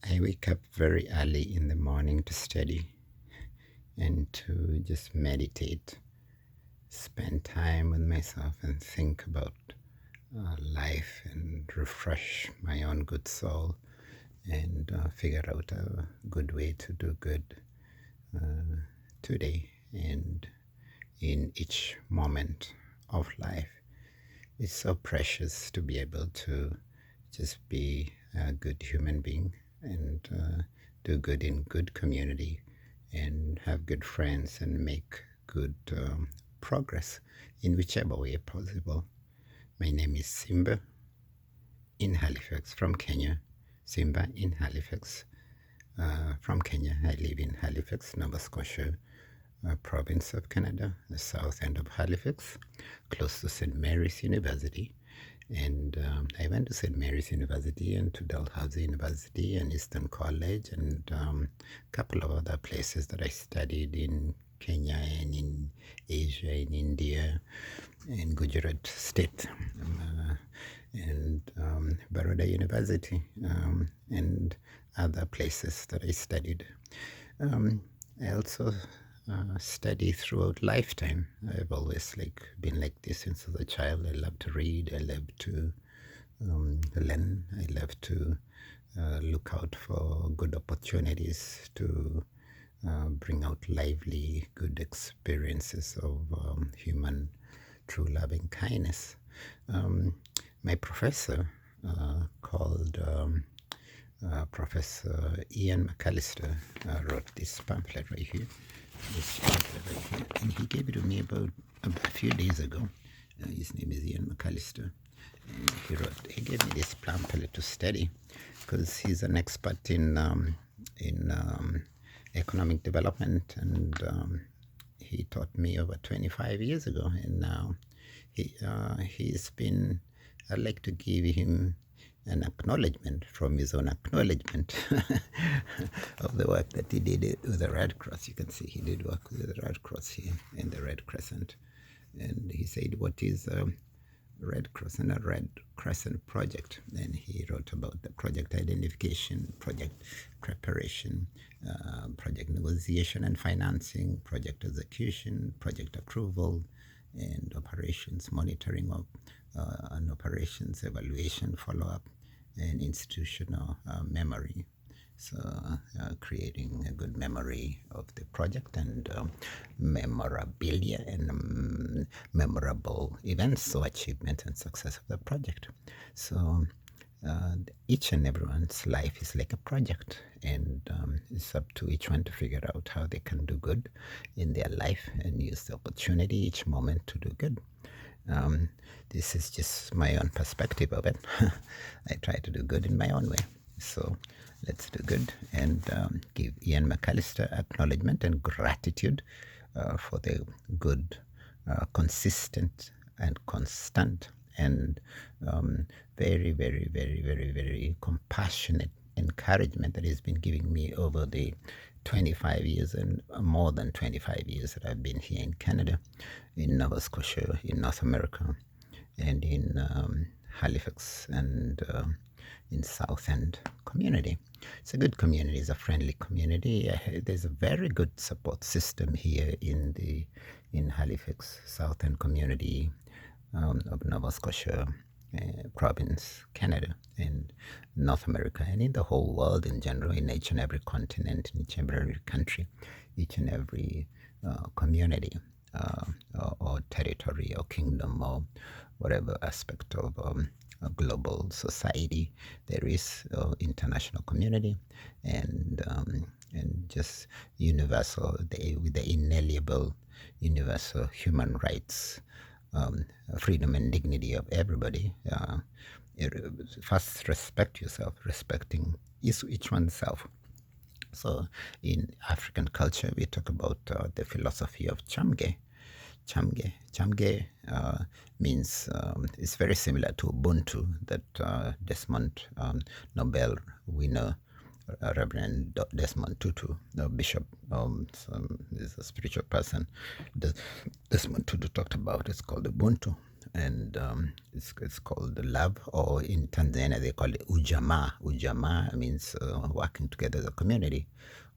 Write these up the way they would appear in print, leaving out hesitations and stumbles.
I wake up very early in the morning to study and to just meditate, spend time with myself and think about life and refresh my own good soul and figure out a good way to do good today and in each moment of life. It's so precious to be able to just be a good human being and do good in good community and have good friends and make good progress in whichever way possible. My name is Simba in Halifax from Kenya. Simba in Halifax from Kenya. I live in Halifax, Nova Scotia, province of Canada, the south end of Halifax, close to St. Mary's University. And I went to St. Mary's University and to Dalhousie University and Eastern College and a couple of other places that I studied in Kenya and in Asia, in India, in Gujarat State, and Baroda University, and other places that I studied. I also study throughout lifetime. I've always been like this since as a child. I love to read. I love to learn. I love to look out for good opportunities to bring out lively, good experiences of human true loving kindness. My professor called Professor Ian McAllister wrote this pamphlet right here. And he gave it to me about a few days ago. His name is Ian McAllister. And he gave me this pamphlet to study because he's an expert in economic development, and he taught me over 25 years ago. And now he's been. I'd like to give him an acknowledgement from his own acknowledgement of the work that he did with the Red Cross. You can see he did work with the Red Cross here in the Red Crescent. And he said, what is a Red Cross and a Red Crescent project? And he wrote about the project identification, project preparation, project negotiation and financing, project execution, project approval, and operations monitoring of and operations evaluation, follow-up, and institutional memory. So creating a good memory of the project and memorabilia and memorable events or achievement and success of the project. So each and everyone's life is like a project, and it's up to each one to figure out how they can do good in their life and use the opportunity each moment to do good. This is just my own perspective of it. I try to do good in my own way. So let's do good and give Ian McAllister acknowledgement and gratitude for the good, consistent and constant and very, very, very, very, very compassionate encouragement that he's been giving me over the 25 years and more than 25 years that I've been here in Canada, in Nova Scotia, in North America, and in Halifax and in SouthEnd Community. It's a good community. It's a friendly community. There's a very good support system here in Halifax, SouthEnd Community of Nova Scotia province, Canada, and North America, and in the whole world in general, in each and every continent, in each and every country, each and every community or territory or kingdom or whatever aspect of a global society, there is international community and just universal, with the inalienable universal human rights, freedom and dignity of everybody. First, respect yourself, respecting each one's self. So in African culture, we talk about the philosophy of Chamge. Chamge means, it's very similar to Ubuntu that Desmond Nobel winner, Reverend Desmond Tutu, Bishop, is a spiritual person, Desmond Tutu talked about. It's called Ubuntu. and it's called love, or in Tanzania they call it ujamaa. Ujamaa means working together as a community.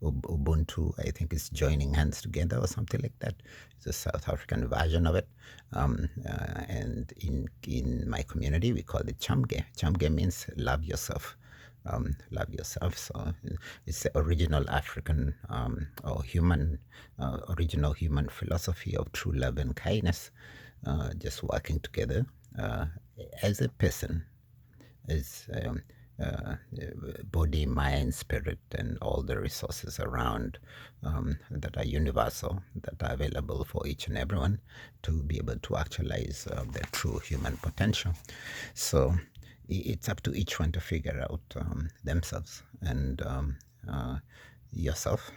Ubuntu, I think, is joining hands together or something like that. It's a South African version of it. And in my community, we call it chamge. Chamge means love yourself. Love yourself. So it's the original African or human, original human philosophy of true love and kindness. Just working together as a person, as body, mind, spirit, and all the resources around that are universal, that are available for each and everyone to be able to actualize their true human potential. So it's up to each one to figure out themselves and yourself,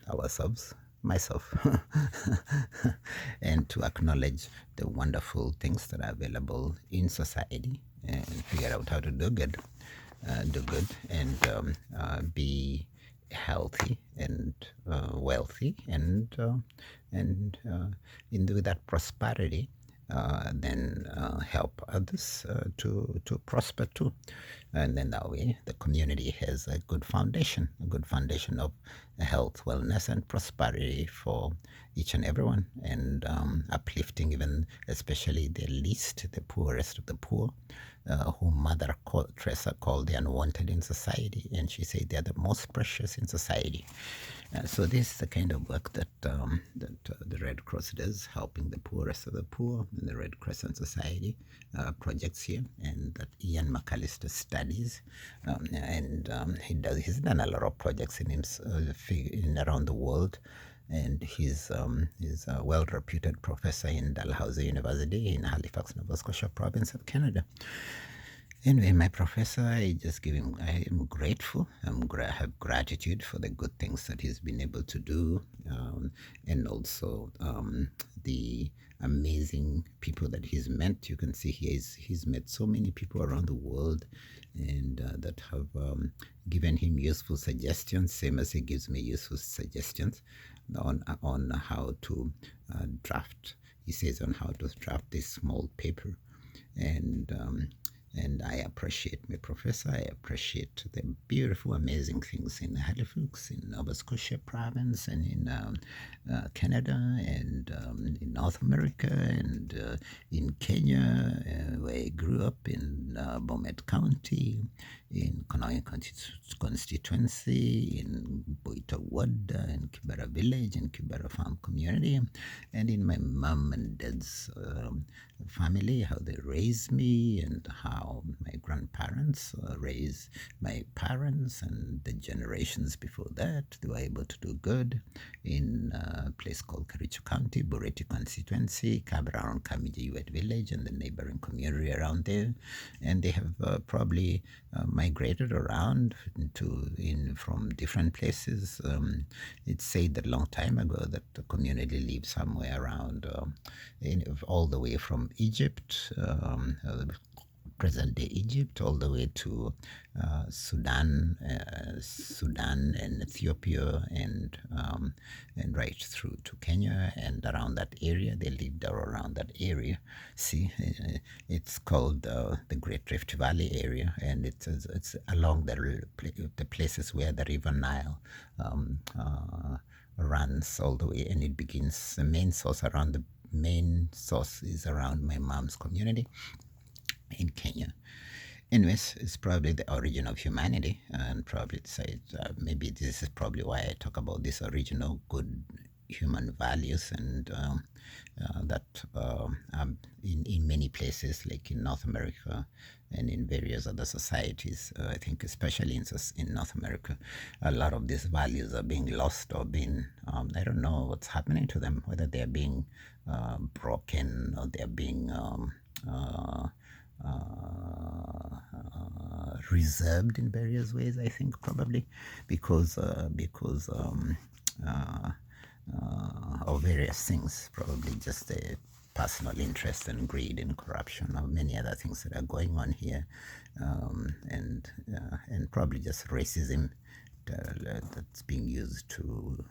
ourselves, myself, and to acknowledge the wonderful things that are available in society and figure out how to do good, and be healthy and wealthy, and with that prosperity, then help others to prosper too. And then that way the community has a good foundation of health, wellness, and prosperity for each and everyone, and uplifting even especially the least, the poorest of the poor, whom Mother Teresa called the unwanted in society, and she said they are the most precious in society. So this is the kind of work that the Red Cross does, helping the poorest of the poor, and the Red Crescent Society projects here, and that Ian McAllister studies, and he's done a lot of projects in around the world, and he's a well-reputed professor in Dalhousie University in Halifax, Nova Scotia province of Canada. Anyway, my professor, I am grateful. I have gratitude for the good things that he's been able to do, and also the amazing people that he's met. You can see he's met so many people around the world, and that have given him useful suggestions, same as he gives me useful suggestions on how to draft. He says on how to draft this small paper, and I appreciate my professor. I appreciate the beautiful, amazing things in Halifax, in Nova Scotia province, and in Canada, and in North America, and in Kenya, where I grew up, in Bomet County, in Konoin Constituency, in Wada, in Kibaraa Village, in Kibaraa Farm Community, and in my mom and dad's family, how they raised me, and how my grandparents raised my parents, and the generations before that, they were able to do good in a place called Kericho County, Bomet Constituency, Kibaraa Village, and the neighboring community around there. And they have probably migrated around from different places. It's said that a long time ago that the community lived somewhere around all the way from Egypt, present-day Egypt, all the way to Sudan and Ethiopia, and right through to Kenya, and around that area. They lived around that area. See, it's called the Great Rift Valley area, and it's along the places where the River Nile runs all the way, and it begins. The main source is around my mom's community in Kenya. Anyways, it's probably the origin of humanity, and probably maybe this is probably why I talk about this original good human values, and that in many places, like in North America and in various other societies, I think especially in North America, a lot of these values are being lost, or being, I don't know what's happening to them, whether they're being broken, or they're being reserved in various ways. I think probably because of various things, probably just a personal interest and greed and corruption, or many other things that are going on here, and probably just racism that's being used to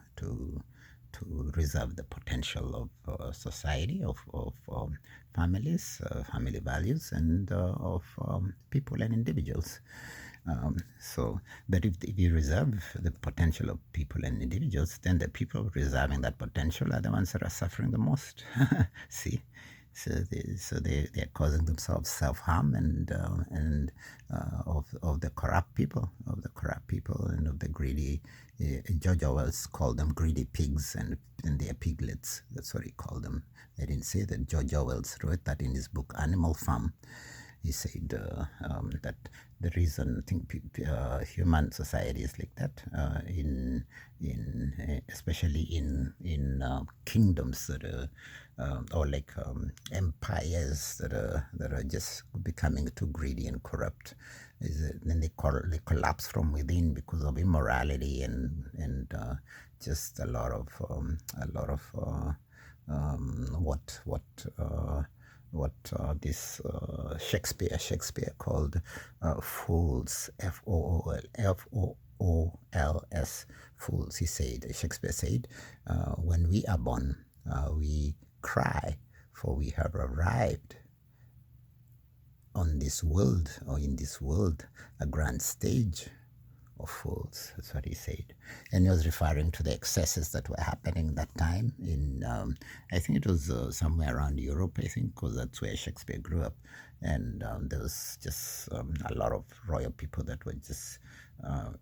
to reserve the potential of society, of families, family values, and of people and individuals. But if you reserve the potential of people and individuals, then the people reserving that potential are the ones that are suffering the most. See, they're causing themselves self-harm and of the corrupt people, and of the greedy. George Orwell called them greedy pigs, and they're piglets. That's what he called them. They didn't say that. George Orwell wrote that in his book Animal Farm. He said that the reason I think human society is like that, especially in kingdoms that are or like empires that are just becoming too greedy and corrupt, then they collapse from within because of immorality and just a lot of what this Shakespeare called fools, Fools, fools. Shakespeare said, when we are born, we cry, for we have arrived on this world, or in this world, a grand stage of fools. That's what he said. And he was referring to the excesses that were happening that time in, I think it was somewhere around Europe, I think, because that's where Shakespeare grew up. And there was just a lot of royal people that were just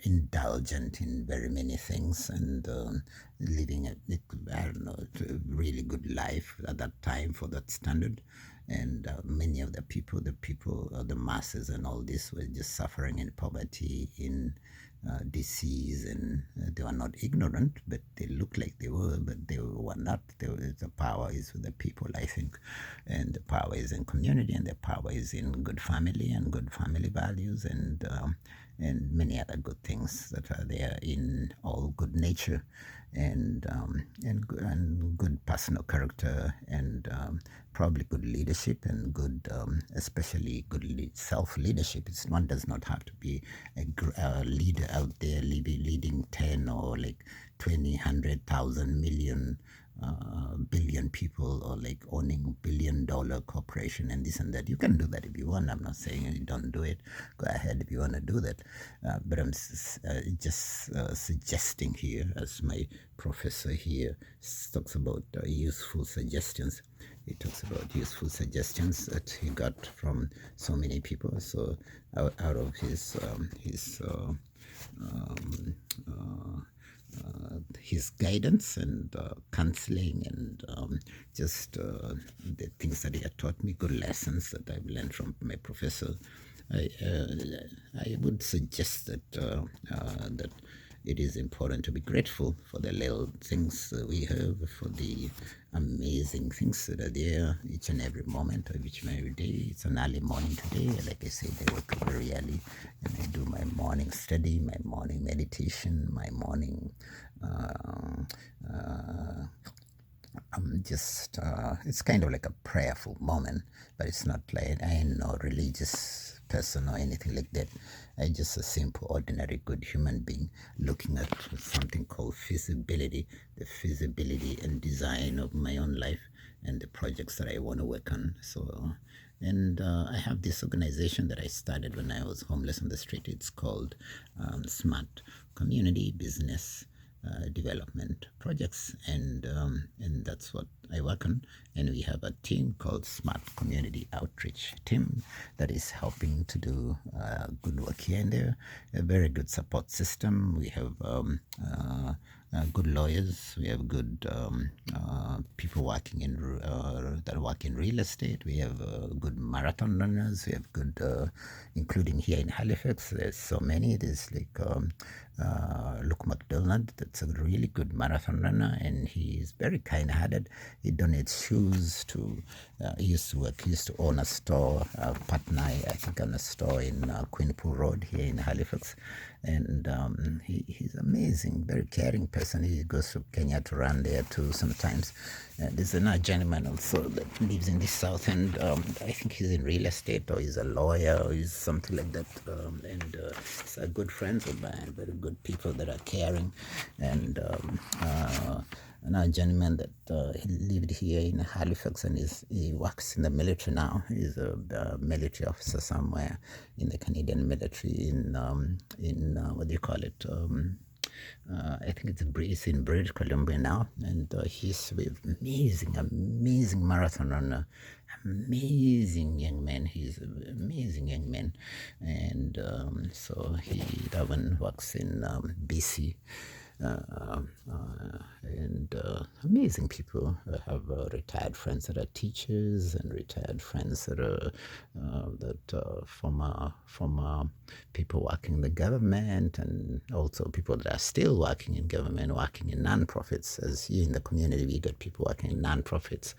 indulgent in very many things and living a really good life at that time for that standard. And many of the people, the masses and all this were just suffering in poverty, in disease, and they were not ignorant, but they looked like they were, but they were not. The power is with the people, I think, and the power is in community, and the power is in good family and good family values, and many other good things that are there in all good nature, and good personal character, and probably good leadership, and good, especially good self-leadership. One does not have to be a leader out there leading 10 or like 20, 100,000 million billion people, or like owning $1 billion corporation and this and that. You can do that if you want. I'm not saying you don't do it. Go ahead if you want to do that. But I'm just suggesting here, as my professor here talks about useful suggestions. He talks about useful suggestions that he got from so many people. So out of his guidance and counseling, and just the things that he had taught me, good lessons that I've learned from my professor, I would suggest that that it is important to be grateful for the little things we have, for the amazing things that are there each and every moment of each and every day. It's an early morning today. Like I said, I wake up very early and I do my morning study, my morning meditation, my morning it's kind of like a prayerful moment, but it's not like I ain't no religious person or anything like that. I'm just a simple, ordinary, good human being looking at something called feasibility, the feasibility and design of my own life and the projects that I want to work on. So, and I have this organization that I started when I was homeless on the street. It's called Smart Community Business Development Projects, and that's what I work on. And we have a team called Smart Community Outreach Team that is helping to do good work here and there. A very good support system. We have good lawyers. We have good people working in that work in real estate. We have good marathon runners. We have good, including here in Halifax. There's so many. There's like Luke McDonald. That's a really good marathon runner, and he's very kind-hearted. He donates shoes to. He used to own a store, partner, I think, on a store in Queenpool Road here in Halifax. And he's amazing, very caring person. He goes to Kenya to run there too sometimes. There's another gentleman also that lives in the South End. I think he's in real estate, or he's a lawyer, or he's something like that. And he's a good friends of mine, very good people that are caring. And a gentleman that he lived here in Halifax, and he works in the military now. He's a military officer somewhere in the Canadian military in what do you call it? I think it's in British Columbia now, and he's with amazing marathon runner, amazing young man. He's an amazing young man, and so that one works in BC. And amazing people. I have retired friends that are teachers, and retired friends that are former people working in the government, and also people that are still working in government, working in non-profits. As here in the community, we got people working in non-profits,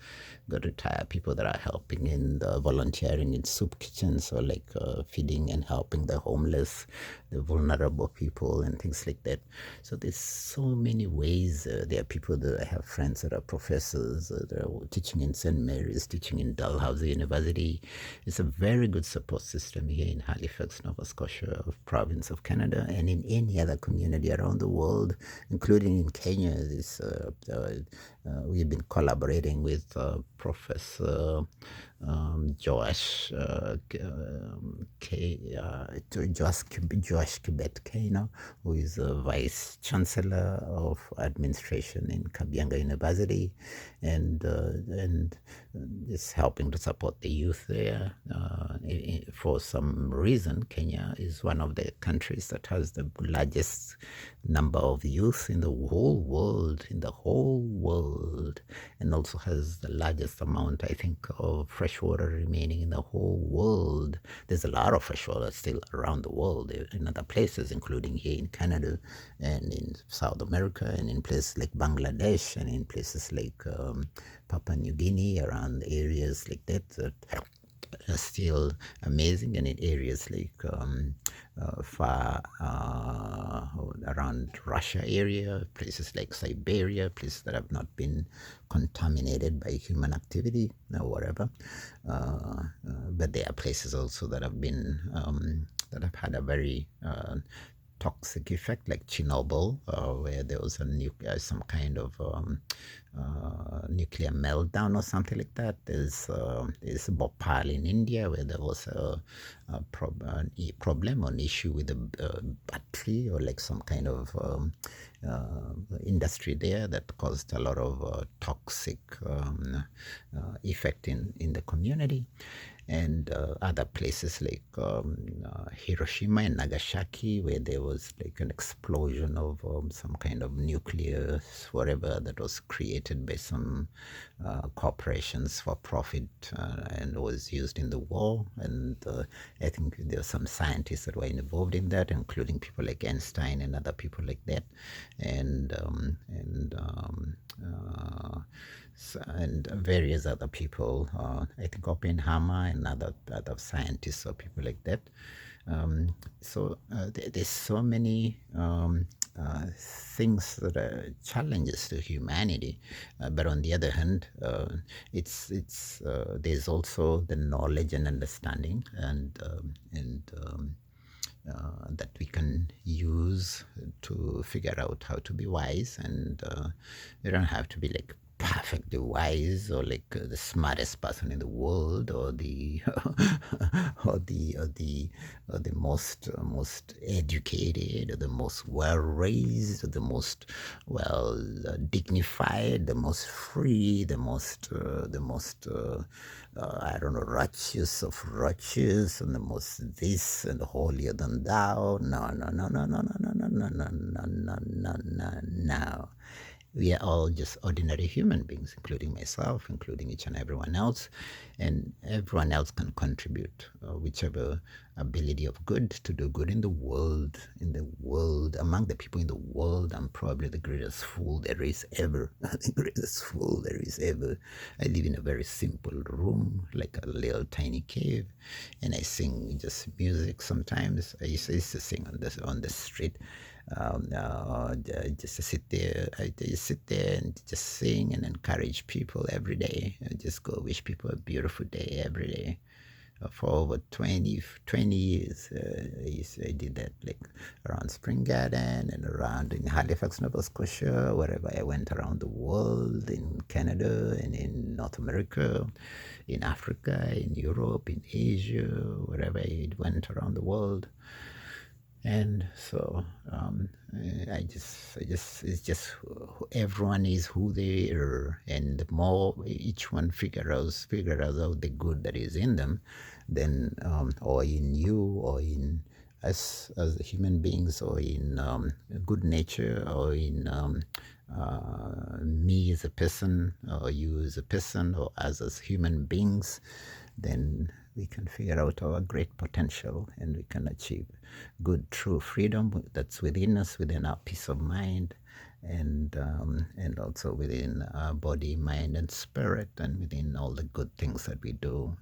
got retired people that are helping in the volunteering in soup kitchens, or like feeding and helping the homeless, the vulnerable people, and things like that. So there's so many ways. There are people that I have friends that are professors, that are teaching in St. Mary's, teaching in Dalhousie University. It's a very good support system here in Halifax, Nova Scotia, province of Canada, and in any other community around the world, including in Kenya. We've been collaborating with Professor Josh Kibet Keino, who is a Vice Chancellor of Administration in Kabianga University, and is helping to support the youth there. For some reason, Kenya is one of the countries that has the largest number of youth in the whole world, and also has the largest amount, I think, of fresh water remaining in the whole world. There's a lot of fresh water still around the world in other places, including here in Canada and in South America, and in places like Bangladesh, and in places like Papua New Guinea, around areas like that are still amazing, and in areas like far around Russia area, places like Siberia, places that have not been contaminated by human activity or whatever. But there are places also that have been that have had a very toxic effect, like Chernobyl, where there was some kind of nuclear meltdown or something like that. There's Bhopal in India, where there was a problem or an issue with a battery, or like some kind of industry there that caused a lot of toxic effect in the community. And other places like Hiroshima and Nagasaki, where there was like an explosion of some kind of nuclear whatever that was created by some corporations for profit, and was used in the war. And I think there were some scientists that were involved in that, including people like Einstein and other people like that, and various other people. I think Oppenheimer and other scientists or people like that. So there's so many things that are challenges to humanity, but on the other hand, it's there's also the knowledge and understanding, and that we can use to figure out how to be wise. And we don't have to be like perfectly wise, or like the smartest person in the world, or the or the most educated, or the most well raised, or the most well dignified, the most free, the most I don't know, righteous of righteous, and the most this and holier than thou. No, no, no, no, no, no, no, no, no, no, no, no, no, no, no. We are all just ordinary human beings, including myself, including each and everyone else, and everyone else can contribute whichever ability of good to do good in the world. Among the people in the world, I'm probably the greatest fool there is ever. The greatest fool there is ever. I live in a very simple room, like a little tiny cave, and I sing just music sometimes. I used to sing on the street. Just sit there. I just sit there and just sing and encourage people every day. I just go wish people a beautiful day every day. for over 20 years. I did that like around Spring Garden and around in Halifax, Nova Scotia, wherever I went around the world, in Canada and in North America, in Africa, in Europe, in Asia, wherever I went around the world. And so it's just everyone is who they are, and the more each one figure out the good that is in them, then or in you, or in us as human beings, or in good nature, or in me as a person, or you as a person, or us as human beings, then we can figure out our great potential, and we can achieve good, true freedom that's within us, within our peace of mind, and also within our body, mind, and spirit, and within all the good things that we do.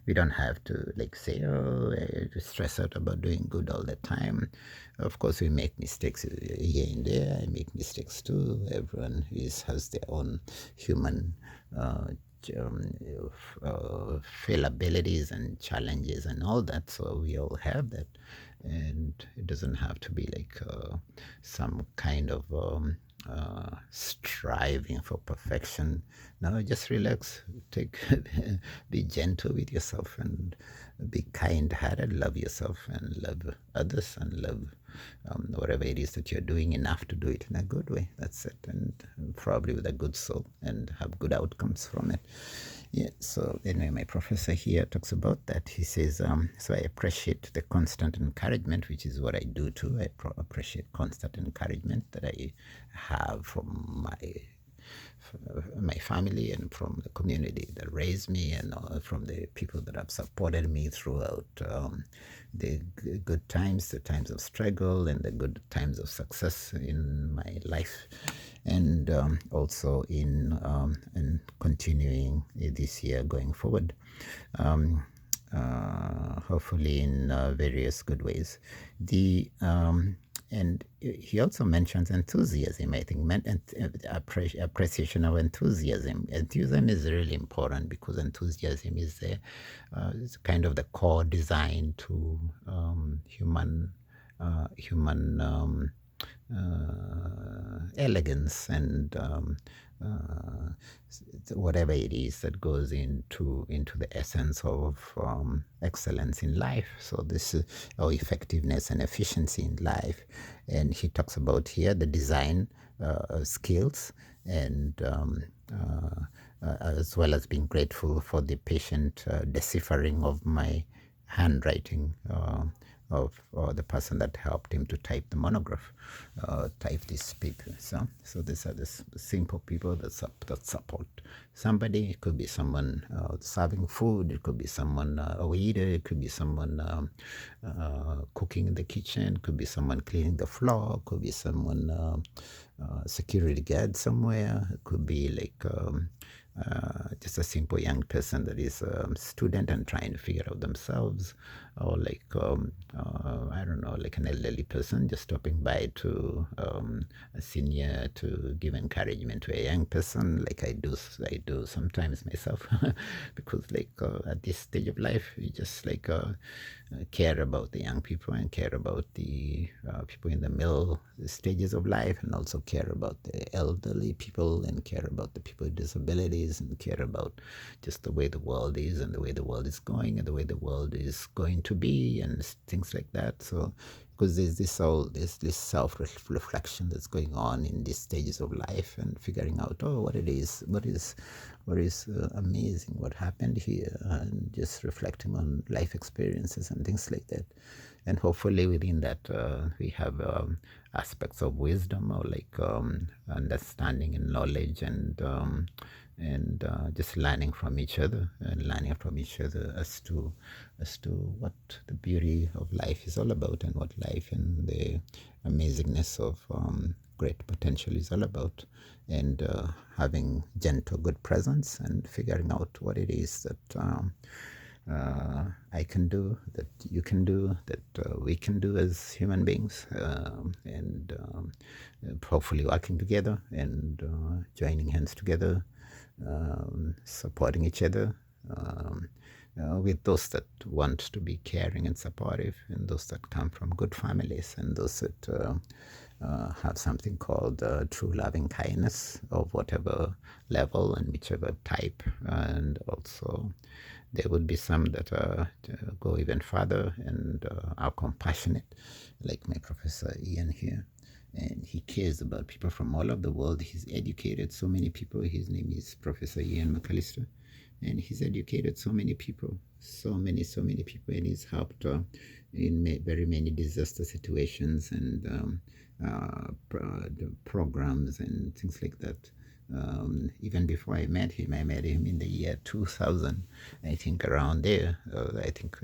We don't have to like say, oh, stress out about doing good all the time. Of course, we make mistakes here and there. I make mistakes too. Everyone has their own human failabilities and challenges and all that, so we all have that, and it doesn't have to be like some kind of striving for perfection. No, just relax, be gentle with yourself, and be kind-hearted, love yourself and love others, and love whatever it is that you're doing, enough to do it in a good way. That's it, and probably with a good soul, and have good outcomes from it. Yeah, so anyway, my professor here talks about that. He says, so I appreciate the constant encouragement, which is what I do too. I appreciate constant encouragement that I have from my family, and from the community that raised me, and from the people that have supported me throughout the good times, the times of struggle, and the good times of success in my life, and also in continuing this year going forward. Hopefully in various good ways. And he also mentions enthusiasm, I think, appreciation of enthusiasm. Enthusiasm is really important, because enthusiasm is it's kind of the core design to human elegance, and whatever it is that goes into the essence of excellence in life. So this is our effectiveness and efficiency in life. And he talks about here the design skills, and as well as being grateful for the patient deciphering of my handwriting, of the person that helped him to type the monograph, type this paper. So these are the simple people that support somebody. It could be someone serving food. It could be someone, a waiter. It could be someone cooking in the kitchen. It could be someone cleaning the floor. It could be someone security guard somewhere. It could be like just a simple young person that is a student and trying to figure out themselves, or like I don't know, like an elderly person just stopping by to a senior to give encouragement to a young person, like I do sometimes myself, because like at this stage of life, you just like care about the young people, and care about the people in the middle stages of life, and also care about the elderly people, and care about the people with disabilities, and care about just the way the world is, and the way the world is going, and the way the world is going to be, and things like that. So because there's this self-reflection that's going on in these stages of life, and figuring out what is amazing, what happened here, and just reflecting on life experiences and things like that. And hopefully within that we have aspects of wisdom, or like understanding and knowledge, and just learning from each other, as to what the beauty of life is all about, and what life and the amazingness of great potential is all about, and having gentle, good presence, and figuring out what it is that I can do, that you can do, that we can do as human beings, and hopefully working together, and joining hands together, supporting each other, with those that want to be caring and supportive, and those that come from good families, and those that have something called true loving kindness of whatever level and whichever type. And also, there would be some that go even further and are compassionate, like my Professor Ian here. And he cares about people from all over the world. He's educated so many people. His name is Professor Ian McAllister. And he's educated so many people, so many people, and he's helped in very many disaster situations and programs and things like that. Even before I met him in the year 2000, I think around there. I think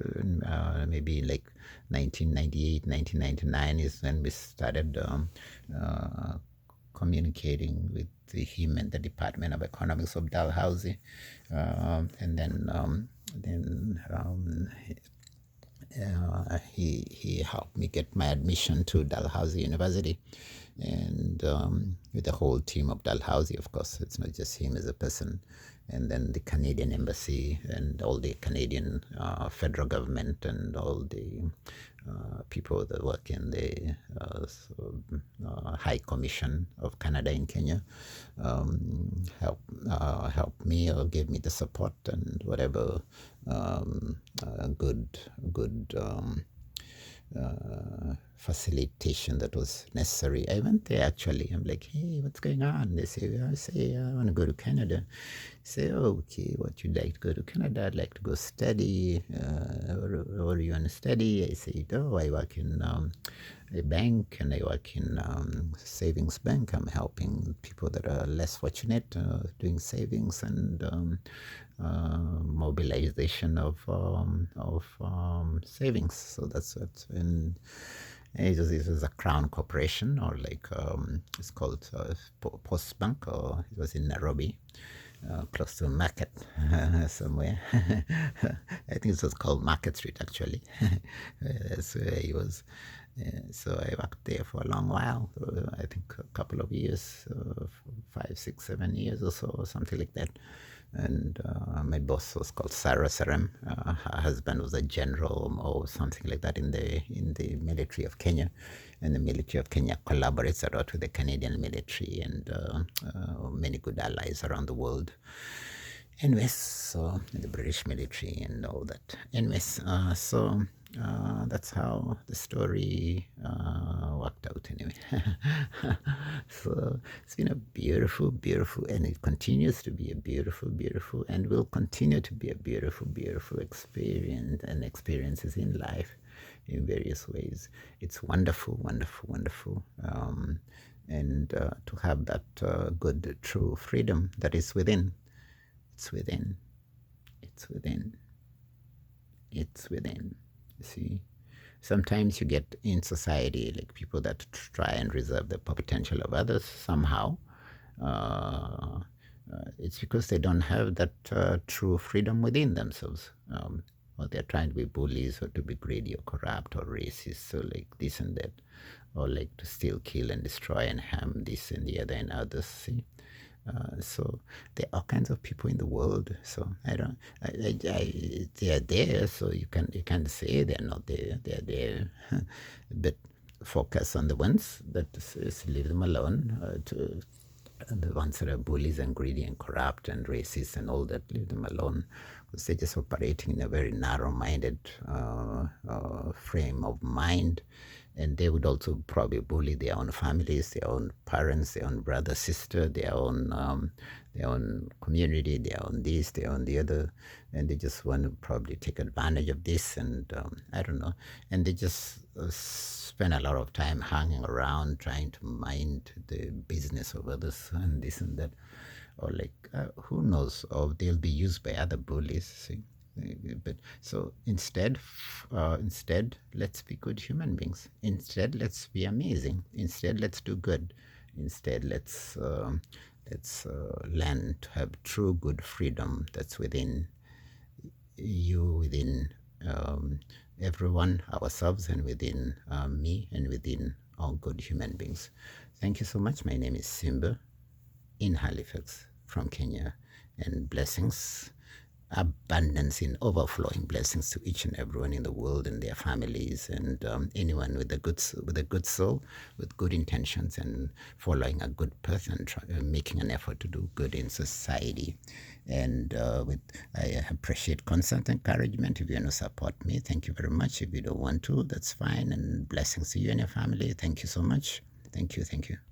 maybe like 1998, 1999 is when we started communicating with him and the Department of Economics of Dalhousie, and then he helped me get my admission to Dalhousie University, and with the whole team of Dalhousie, of course. It's not just him as a person, and then the Canadian Embassy and all the Canadian federal government and all the people that work in the High Commission of Canada in Kenya helped me or gave me the support and whatever good facilitation that was necessary. I went there actually. I'm like, hey, what's going on? They say, I want to go to Canada. I say, oh, okay, what you'd like to go to Canada? I'd like to go study. What do you want to study? I say, oh, I work in a bank and I work in savings bank. I'm helping people that are less fortunate, doing savings and mobilization of savings. So that's what. And it was a Crown Corporation, or like it's called Post Bank, or it was in Nairobi, close to Market somewhere. I think it was called Market Street actually. That's where he was. So I worked there for a long while. I think a couple of years, 5, 6, 7 years or so, or something like that. And my boss was called Sarah Serem. Her husband was a general or something like that in the military of Kenya, and the military of Kenya collaborates a lot with the Canadian military and many good allies around the world. Anyways, so the British military and all that. Anyways, so that's how the story worked out anyway. So it's been a beautiful, and it continues to be a beautiful, and will continue to be a beautiful experience and experiences in life in various ways. It's wonderful, and to have that good, true freedom that is within. It's within. See, sometimes you get in society like people that try and reserve the potential of others somehow. It's because they don't have that true freedom within themselves. Or they're trying to be bullies or to be greedy or corrupt or racist or like this and that, or like to steal, kill, and destroy and harm this and the other and others. See. So there are all kinds of people in the world. So they are there. So you can't say they're not there. They're there, but focus on the ones that is leave them alone. The ones that are bullies and greedy and corrupt and racist and all that, leave them alone, because they're just operating in a very narrow-minded frame of mind. And they would also probably bully their own families, their own parents, their own brother, sister, their own community, their own this, their own the other, and they just want to probably take advantage of this, and I don't know, and they just spend a lot of time hanging around trying to mind the business of others and this and that, or like who knows, or they'll be used by other bullies. See? But so instead, let's be good human beings. Instead, let's be amazing. Instead, let's do good. Instead, let's learn to have true good freedom that's within you, within everyone, ourselves, and within me, and within all good human beings. Thank you so much. My name is Simba in Halifax from Kenya, and blessings. abundance in overflowing blessings to each and everyone in the world and their families, and anyone with a good soul, with good intentions, and following a good path, and making an effort to do good in society. And I appreciate constant encouragement. If you want to support me, thank you very much. If you don't want to, that's fine. And blessings to you and your family. Thank you so much. Thank you. Thank you.